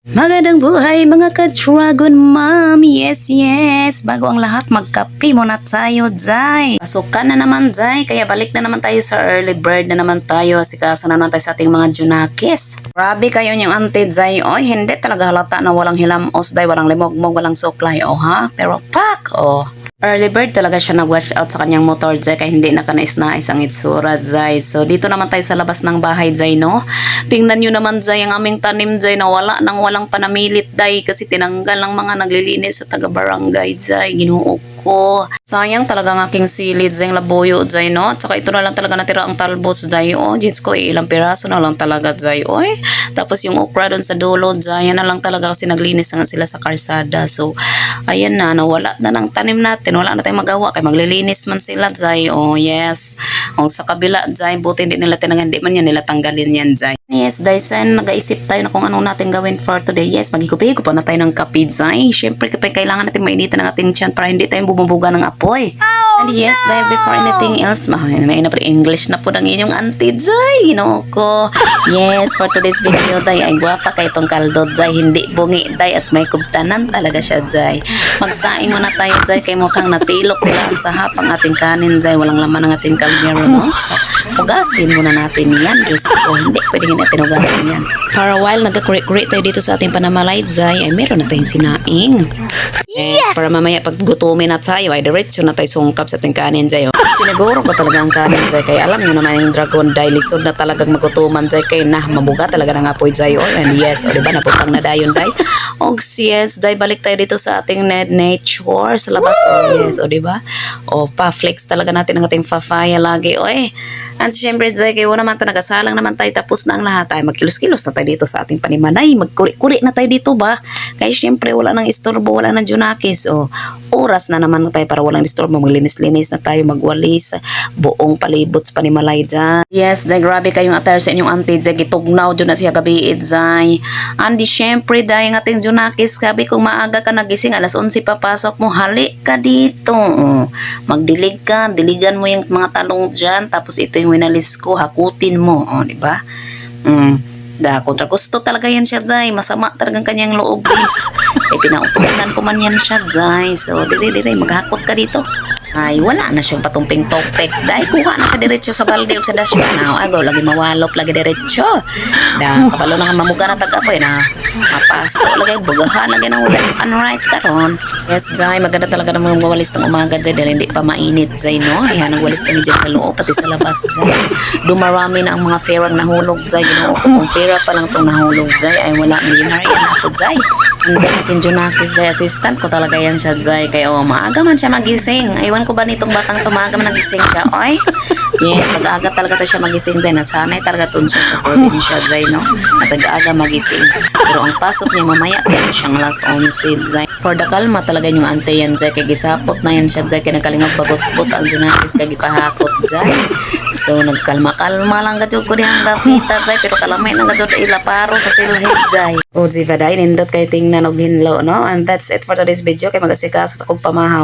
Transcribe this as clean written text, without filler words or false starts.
Magandang buhay mga ka-dragon mom! Yes, yes! Bago ang lahat, magkape muna tayo, dzai! Pasukan na naman, dzai! Kaya balik na naman tayo sa early bird na naman tayo. Asikaso na naman tayo sa ating mga junakis. Grabe kayo yung auntie, dzai! Oy, hindi talaga halata na walang hilamos, dzai! Walang limogmog, walang suklay, oh ha? Pero pak, oh! Early bird talaga siya nag-watch out sa kanyang motor, dzai, kaya hindi nakanais-nais ang itsura, dzai. So, dito naman tayo sa labas ng bahay, dzai, no? Tingnan nyo naman, dzai, ang aming tanim, dzai, na wala nang walang panamilit, dzai, kasi tinanggal ng mga naglilinis sa taga-barangay, dzai, ginuo ko. Sayang talaga ang aking silid, dzai, labuyo, dzai, no? At saka ito na lang talaga natira ang talbos, dzai, oh, Diyos ko, ilang piraso na lang talaga, dzai, oy. Tapos yung okra doon sa dulo, dzai, yan na lang talaga kasi naglinis na sila sa karsada. So, ayan na, nawala na ng tanim natin. Wala na tayong magawa kay maglilinis man sila, dzai. Oh, yes. Oh, sa kabila, dzai, buti hindi nila tinanggal, hindi man yan nila tanggalin yan, dzai. Yes, dahil nag-aisip tayo na kung ano natin gawin for today. Yes, magikupigo pa na tayo ng kape, dzai. Siyempre, kapag kailangan natin mainitan ng ating tiyan para hindi tayo bumubuga ng apoy. And yes, dahil before anything else, English na po ng inyong auntie, dzai. Ginoo ko. Yes, for today's video, dzai, ay guwapa kay itong kaldo, dzai. Hindi bungi, dzai, at may kubtanan talaga siya, dzai. Magsaing muna tayo, dzai, kay mukhang natilok nila ang sahap ang ating kanin, dzai. Walang laman ang ating kaldero, no? So, hugasin muna natin yan, Diyos ko. Hindi pwedeng natin hugasin yan. For a while, nagka-create tayo dito sa ating panamalay, dzai, ay meron na tayong sinaing. Yes! Para mamaya pag gutumin na tayo, ay diretso na tayo sungkap sa ating kanin, dzai. Siniguro ko talaga ang kanin, dzai, kaya alam nyo naman yung dragon, dahil lisod na talagang magutuman, dzai, kaya na mabuga talaga ng apoy, dzai. And yes, o diba, naputang na dayon, dzai. O yes, dzai, balik tayo dito sa ating nature sa labas. Oh yes, o diba? O pa-flex talaga natin ang ating papaya lagi. O and syempre, dzai, kayo naman tayo, nagasalang naman tayo, tapos na ang lahat. Ay, magkilos-kilos na tayo dito sa ating panimanay. Magkuri-kuri na tayo dito ba? Kaya syempre, wala nang istorbo, wala nang junakis. O, oras na naman tayo para walang istorbo. Maglinis-linis na tayo, magwalis buong palibot sa panimalay, dzai. Yes, dzai, grabe kayong attire sa inyong auntie, dzai. Gitugnaw dyan na siya gabi, dzai. Andi, syempre, dahil ng ating junakis, sabi kung maaga ka nagising, alas 11 papasok mo, halik ka dito. Magdilig ka, diligan mo yung mga talong dyan, tapos ito yung winalis ko, hakutin mo, diba? Kontra gusto talaga yan siya, dzai. Masama talagang kanyang loob, Vince. Pinautusan ko man yan siya, dzai. So, dire-dire, maghakot ka dito. Ay, wala na siyang patumping topek. Dahil kuha na siya diretso sa balde o sa dashboard. Agaw, lagi mawalop, lagi diretso. Kapalo na mamuga na tagapoy na. Mapaso, lagi bugahan, lagi na ulit. Right karon. Yes, dzai, maganda talaga naman mawalis ng umaga, dzai, dahil hindi pa mainit, dzai, no? Ayan, nagwalis kami dyan sa loob, pati sa labas, dzai. Dumarami na ang mga ferang nahulog, dzai. Ginoo ko, kung fera pa lang itong nahulog, dzai, ay wala, millionaire yan ako, dzai. Nandiyan natin junakis, dzai, assistant ko talaga yan siya, dzai. Kaya maaga man siya magising. Aywan ko ba nitong batang tumaga man nagising siya, oy? Yes, nag-aga talaga to siya magising, dzai. Nasanay talaga to siya sa probinsya, dzai, no? At nag-aga magising. Pero ang pasok niya mamaya, yan siyang alas 11, dzai. For the kalma talaga yung ante yan, dzai. Kaya gisapot na yan siya, dzai. Kaya nagkalingap bagot-bot ang junakis, kaya gipahakot, dzai. So, nagkalma-kalma lang gadyo ko dihang rapita, dzai. Pero kalamay lang gadyo ilaparo sa silhid, dzai. O, ziva dahil, nindot kayo tingnan og hinlo, no? And that's it for today's video. Kaya mag-asikaso sa kong pamahaw.